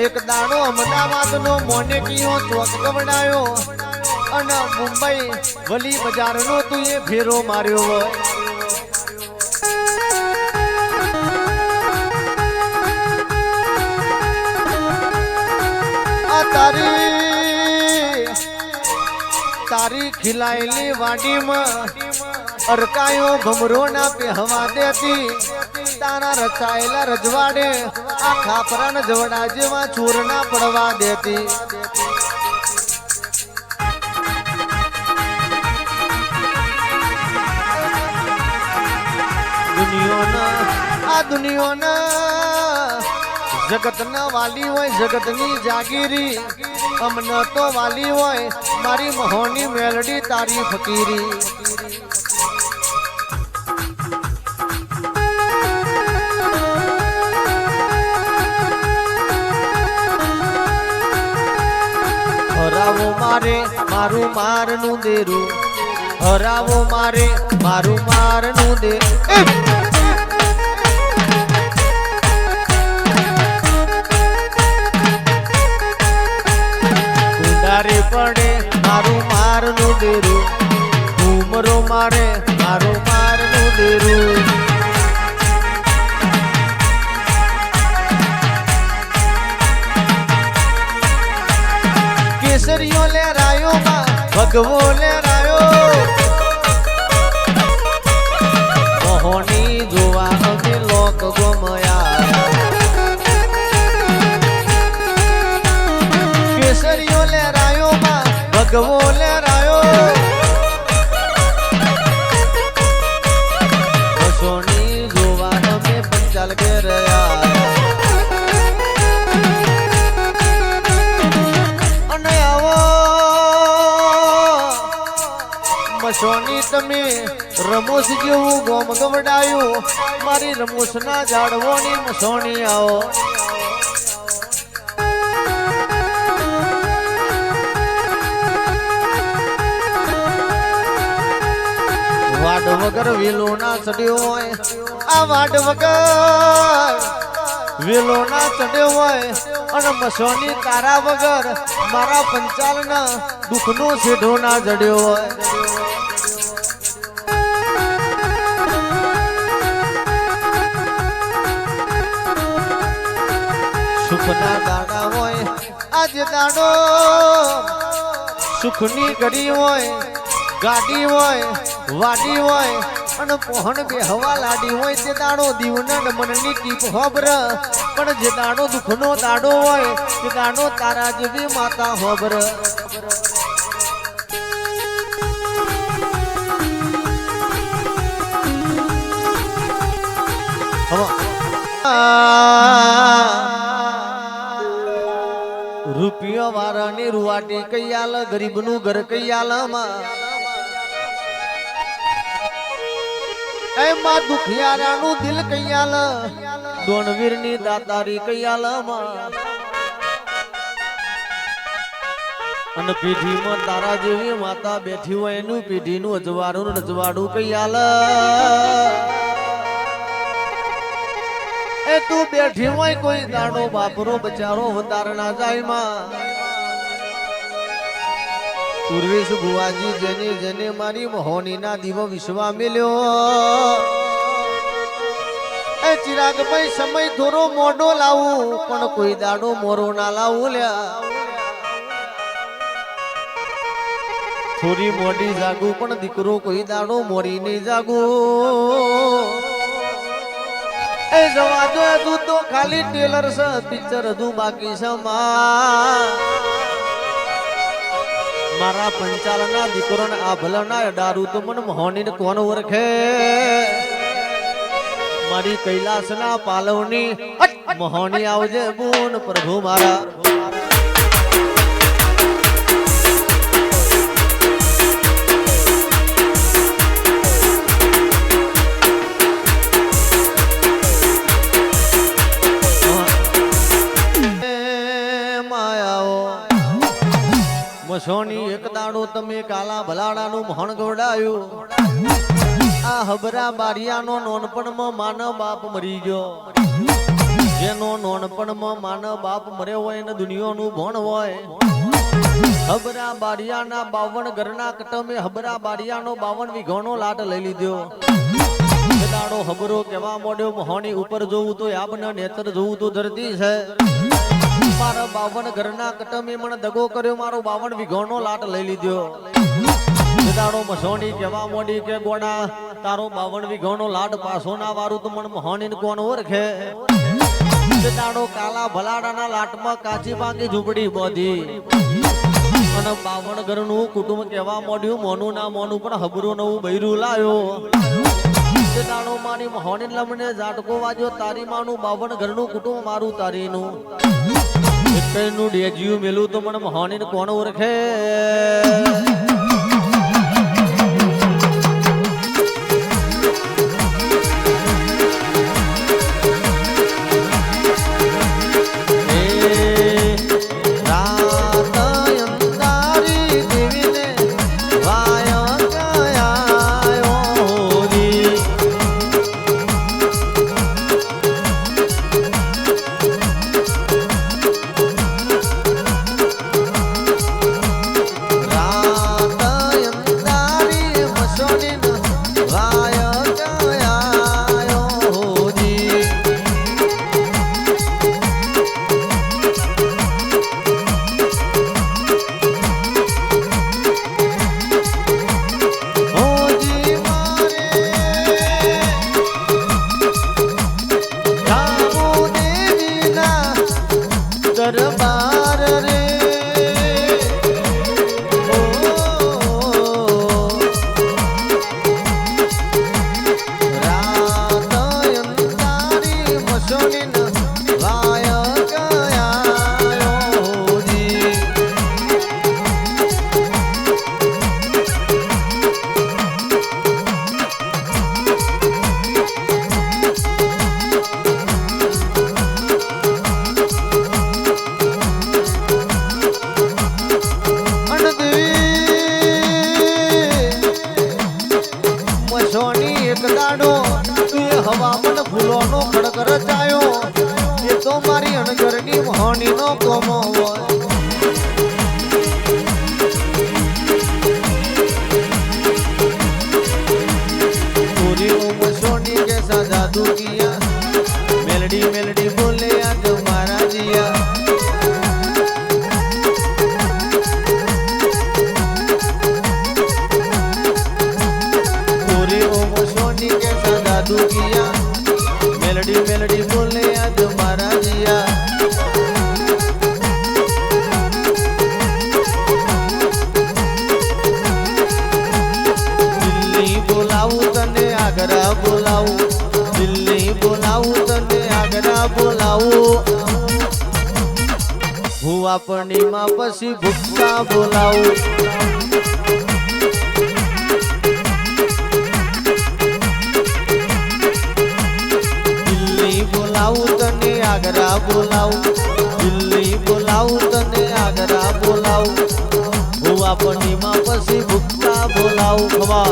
એક દાડો અમદાવાદ નો મોનેકીઓ ચોક ગવડાયો અને મુંબઈ વલી બજાર નો તું એ ફેરો માર્યો હોય. આ તારી ખીલાયેલી વાડીમાં અરકાયો ભમરો ના પહેવા દેતી, તારા રચાયેલા રજવાડે આ ખાપરાન જવડા જેવા ચોર ના પડવા દેતી. દુનિયાના જગતના વાલી હોય જગતની જાગીરી, અમને તો વાલી હોય મારી મહોની મેલડી તારી ફકીરી. હરાવો મારે મારું મારનું દેરું, હરાવો મારે મારું મારનું દેરું. પડે મારું મારનું દેરું, ઘૂમરો મારે મારું મારનું દેરું. કેસરીઓ લેરાયો માં ભગવો લેરાયો, મોહની જોવા અમે લોક ગમયા. કેસરીઓ લેરાયો ભગવો લેરાયો, બસોની જોવા અમે પંચાલ ગયા. અને આવો મસોની તમે રમોસ જેવું ગોમ ગવડાયું, મારી રમોસ ના ઝાડવોની મસોની આવો. વાડ વગર વેલો ના ચડ્યો હોય, આ વાડ વગર વેલો ના ચડ્યો હોય, અને મસોની તારા વગર મારા પંચાલ ના દુઃખ નો સેઢો ના જડ્યો હોય. સુખ ના દાડા હોય આજે દાડો, સુખની ઘડી હોય ગાડી હોય વાડી હોય અને પોહણ બે હવા લાડી હોય, તે દાડો દીવના મનની ટીપ હોબર. પણ જે દાડો દુઃખનો દાડો હોય તે દાડો તારા જેવી માતા હોબર. રૂપિયો વાળાની રૂવાટી કઈ આલ, ગરીબ નું ઘર કઈ આલમાં, એમાં દુખિયારાનું દિલ કૈયાલ, દોણવીરની દાતારી કૈયાલમાં. અને પેઢીમાં તારા જેવી માતા બેઠી હોય એનું પેઢીનું અજવાળું રજવાડું કૈયાલ. એ તું બેઠી હોય કોઈ દાડો બાપરો બચારો વધાર ના જાય માં. ઉર્વેશ ભુવાજી જેને જેને મારી મહોની ના દીવો વિશ્વા મેલ્યો, એ ચિરાગ ભાઈ સમય થોડો મોડો લાવું પણ કોઈ દાડો મોરો ના લાવું લ્યા. થોડી મોડી જાગું પણ દીકરો કોઈ દાડો મોરી નહીં જાગું. એ જવા દો તું તો ખાલી ટેલર છે, પિક્ચર હજુ બાકી છે માં. મારા પંચાલના દીકરોને આ ભલાના દારૂ તો મન મોહની કોણ ઓળખે. મારી કૈલાસના પાલવની મોહની આવજે બોન પ્રભુ મારા. મસોની એક દાડો તમે કાલા ભલાડાનું મોહણ ગવડાયું, આ હબરા બારિયાનો નોનપણમાં માનવ બાપ મરી ગયો. જેનો નોનપણમાં માનવ બાપ મર્યો હોય ને દુનિયાનું ભણ હોય. હબરા બારિયાના 52 ઘરના કટમે હબરા બારિયાનો 52 વીઘાનો લાટ લઈ લીધો. દાડો હબરો કેવા મોડ્યો મોહણી ઉપર જોવું તો આબના નેત્ર જોવું તો ધરતી છે. મારા 52 ઘરના કટમે મને દગો કર્યો, મારો 52 વીઘાનો લાટ લઈ લીધો. દાડો મસોણી કેવા મોડી કે ગોડા તારો 52 વીઘાનો લાટ પાછો ના વારું તો મને મોહણી કોણ ઓળખે. દાડો કાલા ભલાડાના લાટમાં કાચી પાકી ઝૂંપડી બોધી અને 52 ઘરનું કુટુંબ કેવા મોડ્યું મોનું ના મોનું પણ હબરું નવું બૈરું લાયો. દાડો મારી મોહણી લમને ઝાટકો વાજ્યો, તારી માનું 52 ઘરનું કુટુંબ મારું તારીનું. એકનું ડેજિયું મેલું તો મને મોહણી કોણ ઓળખે. દરબાર રે રાત અંધારી મસોની વાય ગયો જી. હવામન ફૂલોનો ખડક રચાયો એ તો મારી અણગરની મોહણીનો કોમો હોય. પૂરી મસોની કેસા જાદુ કિયા, મેલડી મેલડી બોલે આજ મારા જીયા. जादू किया मेलडी मेलडी बोले आज मारा जिया. दिल्ली बोलाऊं तने आगरा बोलाऊं, दिल्ली बोलाऊं तने आगरा बोलाऊं. હું આપણી માં પછી ભૂખા બોલાવું. બોલાવું તને આગરા બોલાવું, દિલ્હી બોલાવું તને આગરા બોલાવું. હું આપણી માં પછી ભૂખતા બોલાવું. ખવા